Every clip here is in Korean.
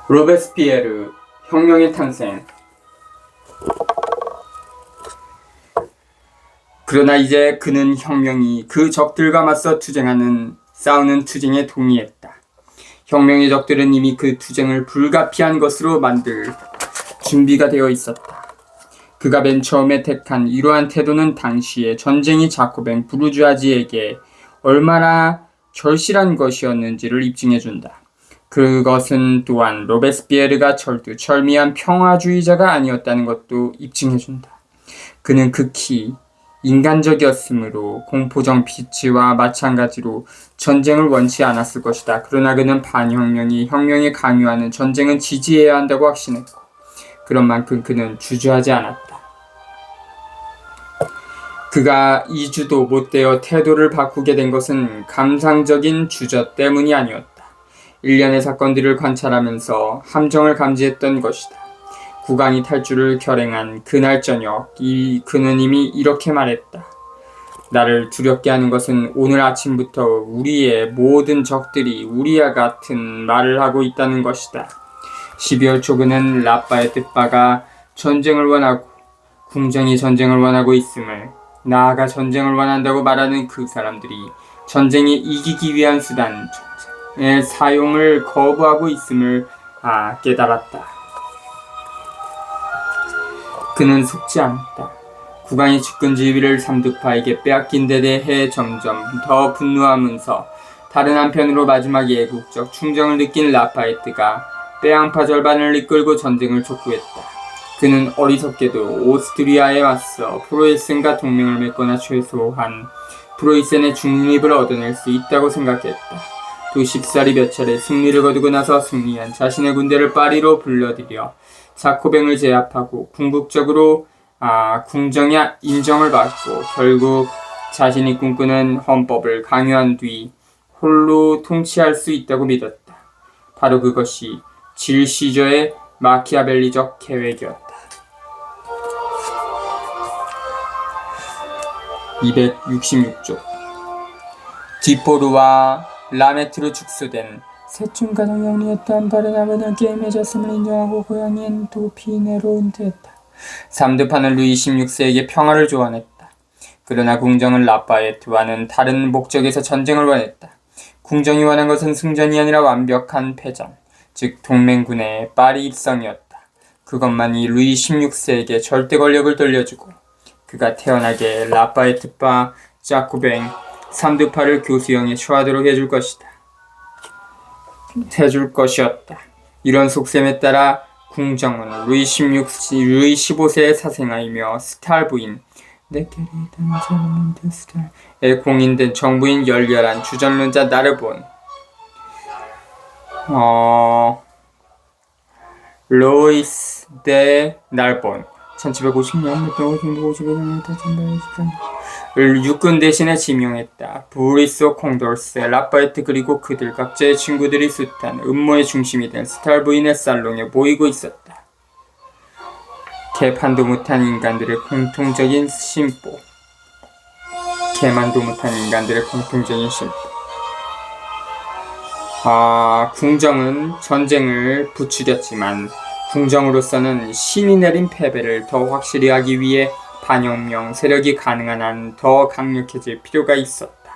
로베스피에르 혁명의 탄생. 그러나 이제 그는 혁명이 그 적들과 맞서 싸우는 투쟁에 동의했다. 혁명의 적들은 이미 그 투쟁을 불가피한 것으로 만들 준비가 되어 있었다. 그가 맨 처음에 택한 이러한 태도는 당시의 전쟁이 자코뱅 부르주아지에게 얼마나 절실한 것이었는지를 입증해준다. 그것은 또한 로베스피에르가 철두철미한 평화주의자가 아니었다는 것도 입증해준다. 그는 극히 인간적이었으므로 공포적 빛치와 마찬가지로 전쟁을 원치 않았을 것이다. 그러나 그는 반혁명이 혁명에 강요하는 전쟁은 지지해야 한다고 확신했고, 그런 만큼 그는 주저하지 않았다. 그가 이주도 못되어 태도를 바꾸게 된 것은 감상적인 주저 때문이 아니었다. 일련의 사건들을 관찰하면서 함정을 감지했던 것이다. 국왕이 탈주를 결행한 그날 저녁, 그는 이미 이렇게 말했다. 나를 두렵게 하는 것은 오늘 아침부터 우리의 모든 적들이 우리와 같은 말을 하고 있다는 것이다. 12월 초 그는 라파에트바가 전쟁을 원하고 궁정이 전쟁을 원하고 있음을, 나아가 전쟁을 원한다고 말하는 그 사람들이 전쟁에 이기기 위한 수단, 전쟁의 사용을 거부하고 있음을 깨달았다. 그는 속지 않았다. 국왕이 측근지휘를 삼두파에게 빼앗긴 데 대해 점점 더 분노하면서 다른 한편으로 마지막 애국적 충정을 느낀 라파에트가 빼앗파 절반을 이끌고 전쟁을 촉구했다. 그는 어리석게도 오스트리아에 맞서 프로이센과 동맹을 맺거나 최소한 프로이센의 중립을 얻어낼 수 있다고 생각했다. 또 쉽사리 몇 차례 승리를 거두고 나서 승리한 자신의 군대를 파리로 불러들여 자코뱅을 제압하고 궁극적으로 궁정의 인정을 받고 결국 자신이 꿈꾸는 헌법을 강요한 뒤 홀로 통치할 수 있다고 믿었다. 바로 그것이 질시저의 마키아벨리적 계획이었다. 266쪽. 디포르와 라메트로 축소된 셋중 가장 영리했던 바르나바는 게임에 졌음을 인정하고 고향인 도피네로 은퇴했다. 삼두파는 루이 16세에게 평화를 조언했다. 그러나 궁정은 라파에트와는 다른 목적에서 전쟁을 원했다. 궁정이 원한 것은 승전이 아니라 완벽한 패전, 즉 동맹군의 파리 입성이었다. 그것만이 루이 16세에게 절대 권력을 돌려주고 그가 태어나게 라파에트파, 자코뱅, 삼두파를 교수형에 처하도록 해줄 것이었다. 이런 속셈에 따라 궁정은 루이 15세의 사생아이며 스탈 부인 의 공인된 정부인 열렬한 주전론자 나르본 로이스 데 날본 1750년 을 육군 대신에 지명했다. 브리소 콩돌스, 라파에트 그리고 그들 각자의 친구들이 숱한 음모의 중심이 된 스탈 부인의 살롱에 모이고 있었다. 개판도 못한 인간들의 공통적인 심보. 궁정은 전쟁을 부추겼지만 궁정으로서는 신이 내린 패배를 더 확실히 하기 위해 반혁명 세력이 가능한 한 더 강력해질 필요가 있었다.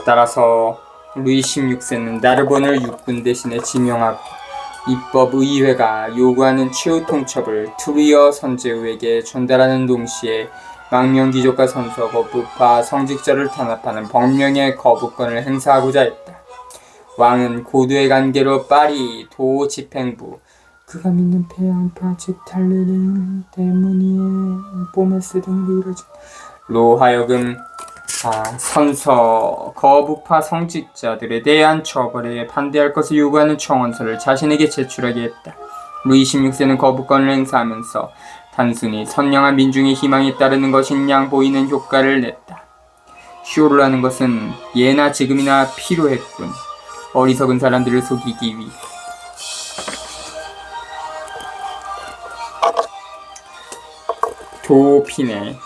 따라서 루이 16세는 나르본을 육군 대신에 지명하고 입법의회가 요구하는 최후 통첩을 트리어 선제우에게 전달하는 동시에 망명귀족과 선서, 거부파, 성직자를 탄압하는 법령의 거부권을 행사하고자 했다. 왕은 고도의 관계로 파리 도 집행부, 그가 믿는 페앙파 즉 탈레르 때문이에 보메스 등으로 이루어진로 하여금 선서, 거부파 성직자들에 대한 처벌에 반대할 것을 요구하는 청원서를 자신에게 제출하게 했다. 루이 16세는 거부권을 행사하면서 단순히 선량한 민중의 희망에 따르는 것인 양 보이는 효과를 냈다. 쇼를 하는 것은 예나 지금이나 필요했군. 어리석은 사람들을 속이기 위해. 도피네.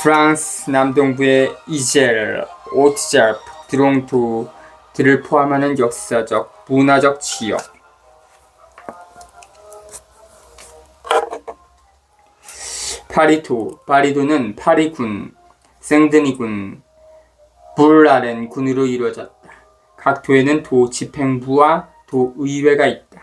프랑스 남동부의 이젤, 오트잘프, 드롱토, 들을 포함하는 역사적, 문화적 지역. 파리도는 파리군, 생드니군, 불라렌 군으로 이루어졌다. 각 도에는 도 집행부와 도의회가 있다.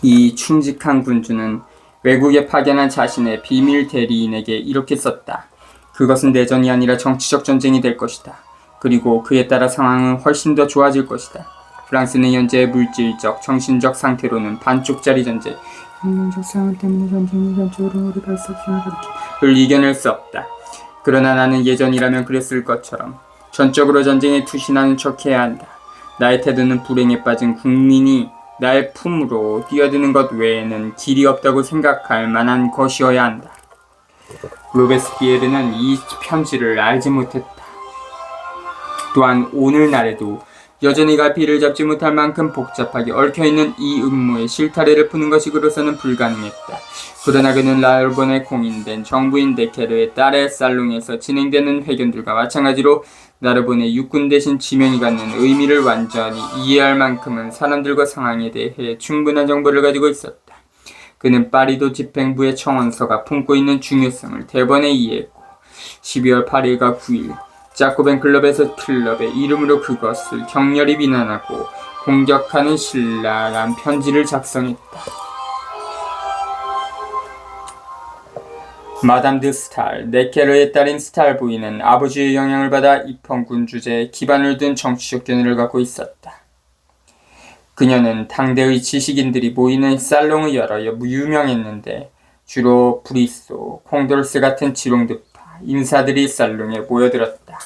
이 충직한 군주는 외국에 파견한 자신의 비밀 대리인에게 이렇게 썼다. 그것은 내전이 아니라 정치적 전쟁이 될 것이다. 그리고 그에 따라 상황은 훨씬 더 좋아질 것이다. 프랑스는 현재 물질적, 정신적 상태로는 반쪽짜리 전쟁, 혁명적 상황 때문에 전쟁이 전적으로 오래 수 없음을 가리키를 이겨낼 수 없다. 그러나 나는 예전이라면 그랬을 것처럼 전적으로 전쟁에 투신하는 척해야 한다. 나의 태도는 불행에 빠진 국민이 나의 품으로 뛰어드는 것 외에는 길이 없다고 생각할 만한 것이어야 한다. 로베스피에르는 이 편지를 알지 못했다. 또한 오늘날에도 여전히 갈피를 잡지 못할 만큼 복잡하게 얽혀있는 이 음모의 실타래를 푸는 것이 그로서는 불가능했다. 그러나 그는 라르본에 공인된 정부인 네케르의 딸의 살롱에서 진행되는 회견들과 마찬가지로 나르본의 육군 대신 지명이 갖는 의미를 완전히 이해할 만큼은 사람들과 상황에 대해 충분한 정보를 가지고 있었다. 그는 파리도 집행부의 청원서가 품고 있는 중요성을 대번에 이해했고 12월 8일과 9일 자코벤 클럽의 이름으로 그것을 격렬히 비난하고 공격하는 신랄한 편지를 작성했다. 마담 드 스탈, 네케르의 딸인 스탈 부인은 아버지의 영향을 받아 입헌군 주제에 기반을 둔 정치적 견해를 갖고 있었다. 그녀는 당대의 지식인들이 모이는 살롱의 여러 유명했는데 주로 브리소, 콩돌스 같은 지롱드파, 인사들이 살롱에 모여들었다.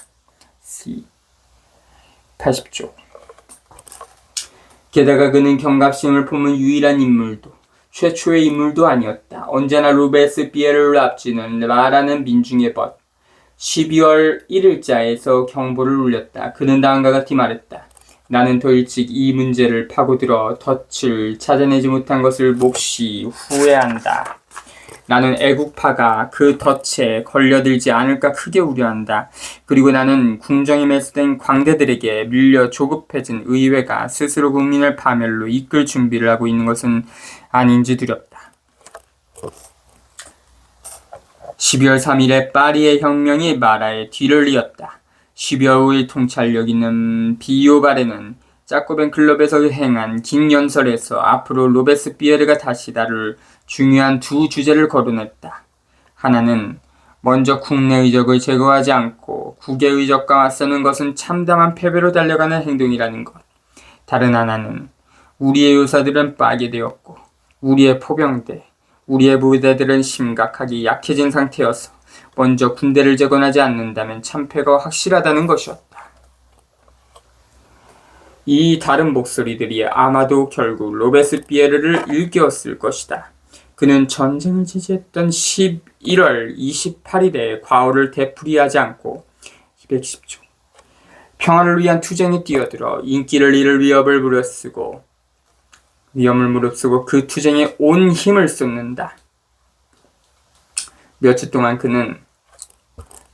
C. 80조. 게다가 그는 경각심을 품은 유일한 인물도 최초의 인물도 아니었다. 언제나 로베스피에르를 앞지는 라라는 민중의 벗. 12월 1일자에서 경보를 울렸다. 그는 다음과 같이 말했다. 나는 더 일찍 이 문제를 파고들어 덫을 찾아내지 못한 것을 몹시 후회한다. 나는 애국파가 그 덫에 걸려들지 않을까 크게 우려한다. 그리고 나는 궁정에 매수된 광대들에게 밀려 조급해진 의회가 스스로 국민을 파멸로 이끌 준비를 하고 있는 것은 아닌지 두렵다. 12월 3일에 파리의 혁명이 마라의 뒤를 이었다. 12월 5일 통찰력 있는 비오바레는 자코벤 클럽에서 행한 긴 연설에서 앞으로 로베스피에르가 다시 다룰 중요한 두 주제를 거론했다. 하나는 먼저 국내 의적을 제거하지 않고 국외 의적과 맞서는 것은 참담한 패배로 달려가는 행동이라는 것. 다른 하나는 우리의 요사들은 파괴되었고 우리의 포병대, 우리의 부대들은 심각하게 약해진 상태여서 먼저 군대를 재건하지 않는다면 참패가 확실하다는 것이었다. 이 다른 목소리들이 아마도 결국 로베스피에르를 일깨웠을 것이다. 그는 전쟁을 지지했던 11월 28일에 과오를 되풀이하지 않고 210조 평화를 위한 투쟁에 뛰어들어 인기를 잃을 위험을 무릅쓰고 그 투쟁에 온 힘을 쏟는다. 며칠 동안 그는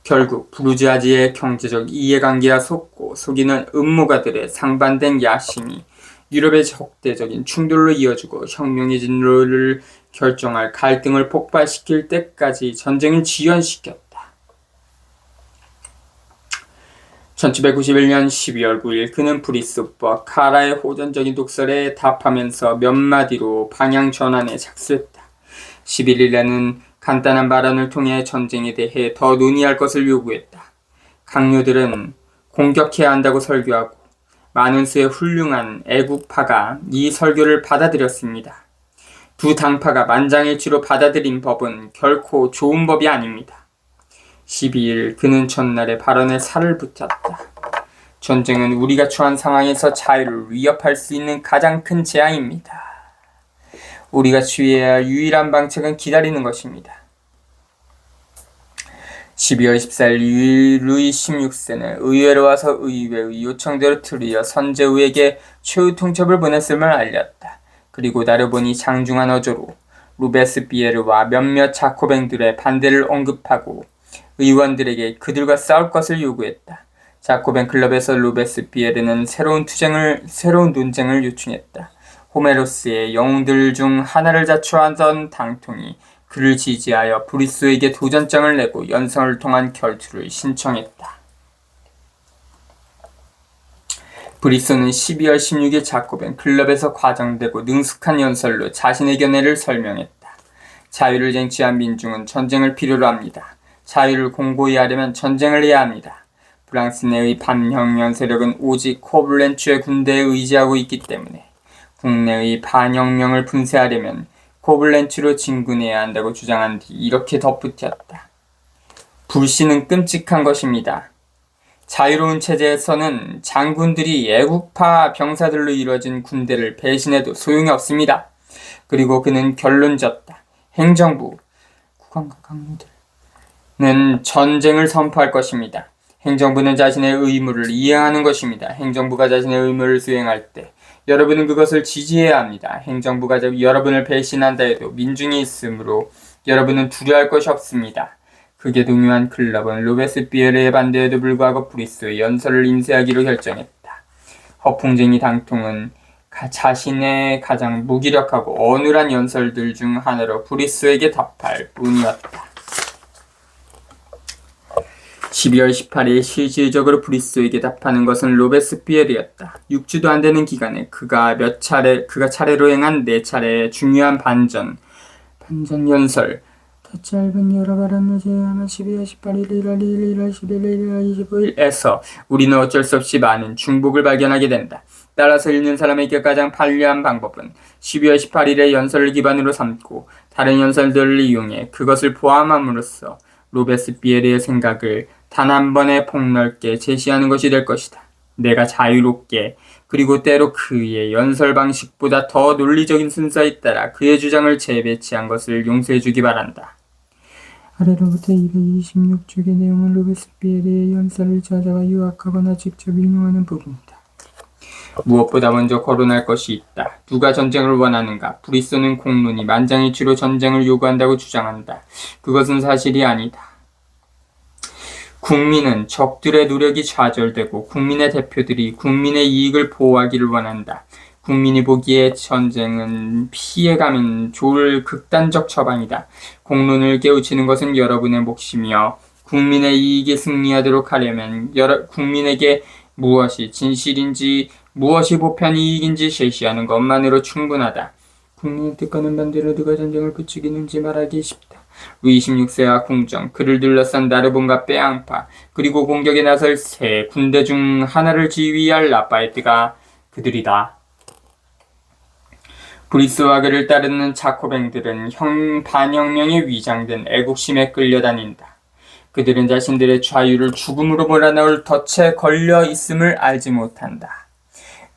결국 부르주아지의 경제적 이해관계와 속이는 음모가들의 상반된 야심이 유럽의 적대적인 충돌로 이어지고 혁명의 진로를 결정할 갈등을 폭발시킬 때까지 전쟁을 지연시켰다. 1791년 12월 9일 그는 브리소프와 카라의 호전적인 독설에 답하면서 몇 마디로 방향 전환에 착수했다. 11일에는 간단한 발언을 통해 전쟁에 대해 더 논의할 것을 요구했다. 강요들은 공격해야 한다고 설교하고 많은 수의 훌륭한 애국파가 이 설교를 받아들였습니다. 두 당파가 만장일치로 받아들인 법은 결코 좋은 법이 아닙니다. 12일 그는 전날의 발언에 살을 붙였다. 전쟁은 우리가 처한 상황에서 자유를 위협할 수 있는 가장 큰 재앙입니다. 우리가 취해야 할 유일한 방책은 기다리는 것입니다. 12월 14일 루이 16세는 의회로 와서 의회의 요청대로 트루이어 선제우에게 최후 통첩을 보냈음을 알렸다. 그리고 나르보니 장중한 어조로 로베스피에르와 몇몇 자코뱅들의 반대를 언급하고 의원들에게 그들과 싸울 것을 요구했다. 자코뱅 클럽에서 로베스피에르는 새로운 논쟁을 요청했다. 호메로스의 영웅들 중 하나를 자처하던 당통이 그를 지지하여 브리스에게 도전장을 내고 연설을 통한 결투를 신청했다. 브리스는 12월 16일 자코뱅 클럽에서 과장되고 능숙한 연설로 자신의 견해를 설명했다. 자유를 쟁취한 민중은 전쟁을 필요로 합니다. 자유를 공고히 하려면 전쟁을 해야 합니다. 프랑스 내의 반혁명 세력은 오직 코블렌츠의 군대에 의지하고 있기 때문에 국내의 반혁명을 분쇄하려면 코블렌츠로 진군해야 한다고 주장한 뒤 이렇게 덧붙였다. 불씨는 끔찍한 것입니다. 자유로운 체제에서는 장군들이 애국파 병사들로 이루어진 군대를 배신해도 소용이 없습니다. 그리고 그는 결론졌다. 행정부, 국왕과 강요들은 전쟁을 선포할 것입니다. 행정부는 자신의 의무를 이행하는 것입니다. 행정부가 자신의 의무를 수행할 때 여러분은 그것을 지지해야 합니다. 행정부가 여러분을 배신한다 해도 민중이 있으므로 여러분은 두려워할 것이 없습니다. 극에 동요한 클럽은 로베스피에르의 반대에도 불구하고 브리스의 연설을 인쇄하기로 결정했다. 허풍쟁이 당통은 자신의 가장 무기력하고 어눌한 연설들 중 하나로 브리스에게 답할 뿐이었다. 12월 18일 실질적으로 브리스에게 답하는 것은 로베스피에르였다. 6주도 안 되는 기간에 그가 차례로 행한 4차례의 중요한 반전 연설, 더 짧은 여러 발언을 제외하면 12월 18일, 1월 1일, 1월 11일, 1월 25일에서 우리는 어쩔 수 없이 많은 중복을 발견하게 된다. 따라서 읽는 사람에게 가장 편리한 방법은 12월 18일의 연설을 기반으로 삼고 다른 연설들을 이용해 그것을 포함함으로써 로베스피에르의 생각을 단 한 번에 폭넓게 제시하는 것이 될 것이다. 내가 자유롭게 그리고 때로 그의 연설 방식보다 더 논리적인 순서에 따라 그의 주장을 재배치한 것을 용서해주기 바란다. 아래로부터 226쪽의 내용은 로베스피에르의 연설을 저자가 요약하거나 직접 인용하는 부분이다. 무엇보다 먼저 거론할 것이 있다. 누가 전쟁을 원하는가? 브리스는 공론이 만장일치로 전쟁을 요구한다고 주장한다. 그것은 사실이 아니다. 국민은 적들의 노력이 좌절되고 국민의 대표들이 국민의 이익을 보호하기를 원한다. 국민이 보기에 전쟁은 피해가면 좋을 극단적 처방이다. 공론을 깨우치는 것은 여러분의 몫이며 국민의 이익이 승리하도록 하려면 국민에게 무엇이 진실인지 무엇이 보편 이익인지 제시하는 것만으로 충분하다. 국민의 뜻과는 반대로 누가 전쟁을 부추기는지 말하기 쉽다. 루이 16세와 궁정, 그를 둘러싼 나르본과 빼앙파, 그리고 공격에 나설 세 군대 중 하나를 지휘할 라파에트가 그들이다. 브리스와 그를 따르는 자코뱅들은 반혁명에 위장된 애국심에 끌려다닌다. 그들은 자신들의 자유를 죽음으로 몰아넣을 덫에 걸려 있음을 알지 못한다.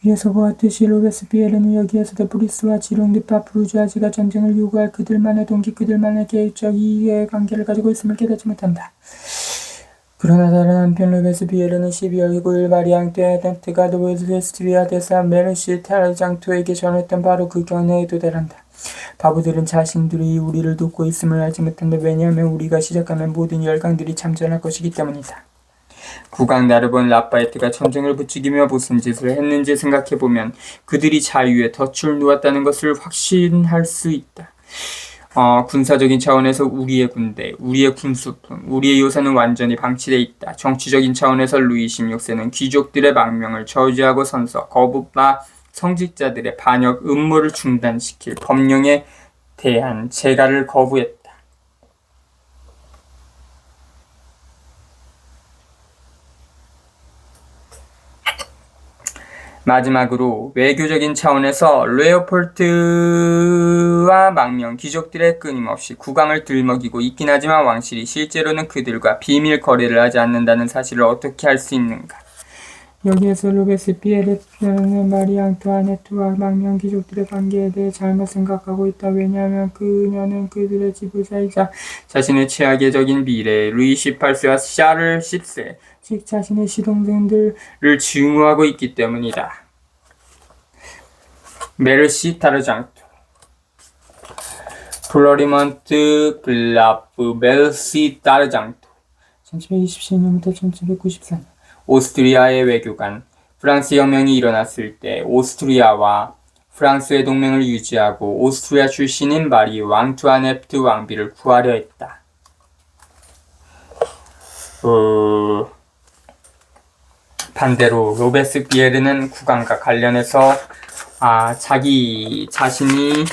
위에서 보았듯이 로베스피에르는 여기에서도 브리스와 지롱드파 부르주아지가 전쟁을 요구할 그들만의 동기, 그들만의 계획적 이해의 관계를 가지고 있음을 깨닫지 못한다. 그러나 다른 한편 로베스피에르는 12월 9일 마리앙 떼아덴트가 노르웨스트리아 대사 메르시 타르장토에게 전했던 바로 그 견해에 도달한다. 바보들은 자신들이 우리를 돕고 있음을 알지 못한다. 왜냐하면 우리가 시작하면 모든 열강들이 참전할 것이기 때문이다. 국왕 나르본 라파에트가 전쟁을 부추기며 무슨 짓을 했는지 생각해보면 그들이 자유에 덫을 놓았다는 것을 확신할 수 있다. 군사적인 차원에서 우리의 군대, 우리의 군수품, 우리의 요새는 완전히 방치돼 있다. 정치적인 차원에서 루이 16세는 귀족들의 망명을 저지하고 선서, 거부파 성직자들의 반역 음모를 중단시킬 법령에 대한 재가를 거부했다. 마지막으로 외교적인 차원에서 레오폴트와 망명 귀족들의 끊임없이 국왕을 들먹이고 있긴 하지만 왕실이 실제로는 그들과 비밀 거래를 하지 않는다는 사실을 어떻게 알 수 있는가? 여기에서 로베스피에르는 마리 앙투아네트와 망명 귀족들의 관계에 대해 잘못 생각하고 있다. 왜냐하면 그녀는 그들의 지도자이자 자신의 최악의 적인 미래 루이 18세와 샤를 10세, 즉 자신의 시동생들을 증오하고 있기 때문이다. 메르시 타르장토 플로리먼트 글라프 멜시 타르장토 1727년부터 1794년 오스트리아의 외교관 프랑스 혁명이 일어났을 때 오스트리아와 프랑스의 동맹을 유지하고 오스트리아 출신인 마리 앙투아네트 왕비를 구하려 했다. 반대로 로베스피에르는 국왕과 관련해서 자기 자신이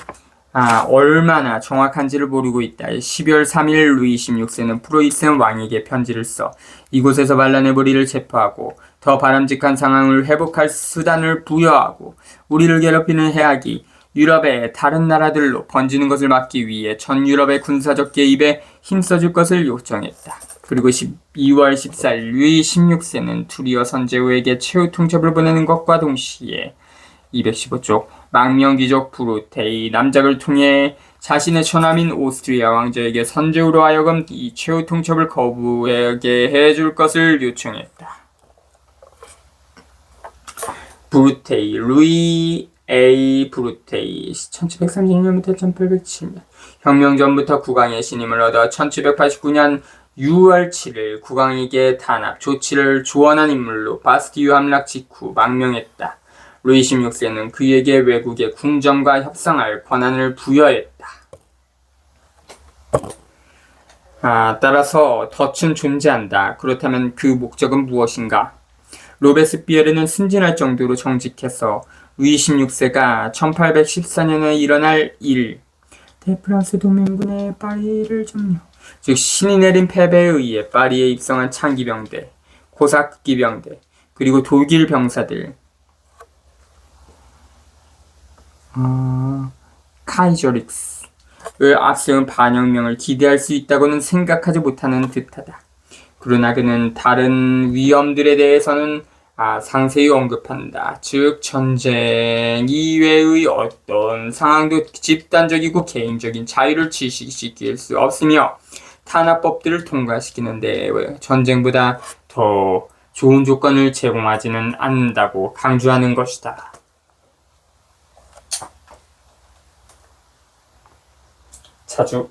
얼마나 정확한지를 모르고 있다. 12월 3일 루이 16세는 프로이센 왕에게 편지를 써 이곳에서 반란의무리를 체포하고 더 바람직한 상황을 회복할 수단을 부여하고 우리를 괴롭히는 해악이 유럽의 다른 나라들로 번지는 것을 막기 위해 전 유럽의 군사적 개입에 힘써줄 것을 요청했다. 그리고 12월 14일 루이 16세는 투리어 선제후에게 최후 통첩을 보내는 것과 동시에 215쪽 망명귀족 브루테이 남작을 통해 자신의 처남인 오스트리아 왕자에게 선제후로 하여금 이 최후 통첩을 거부하게 해줄 것을 요청했다. 브루테이 루이 A. 브루테이 1730년부터 1807년 혁명 전부터 국왕의 신임을 얻어 1789년 6월 7일 국왕에게 탄압 조치를 조언한 인물로 바스티유 함락 직후 망명했다. 루이 16세는 그에게 외국의 궁정과 협상할 권한을 부여했다. 따라서 덫은 존재한다. 그렇다면 그 목적은 무엇인가? 로베스피에르는 순진할 정도로 정직해서 루이 16세가 1814년에 일어날 일 대프랑스 동맹군의 파리를 점령 즉 신이 내린 패배에 의해 파리에 입성한 창기병대, 코사크기병대, 그리고 독일 병사들 카이저릭스를 앞세운 반혁명을 기대할 수 있다고는 생각하지 못하는 듯하다. 그러나 그는 다른 위험들에 대해서는 상세히 언급한다. 즉 전쟁 이외의 어떤 상황도 집단적이고 개인적인 자유를 질식시킬 수 없으며 탄압법들을 통과시키는데 전쟁보다 더 좋은 조건을 제공하지는 않는다고 강조하는 것이다. 자주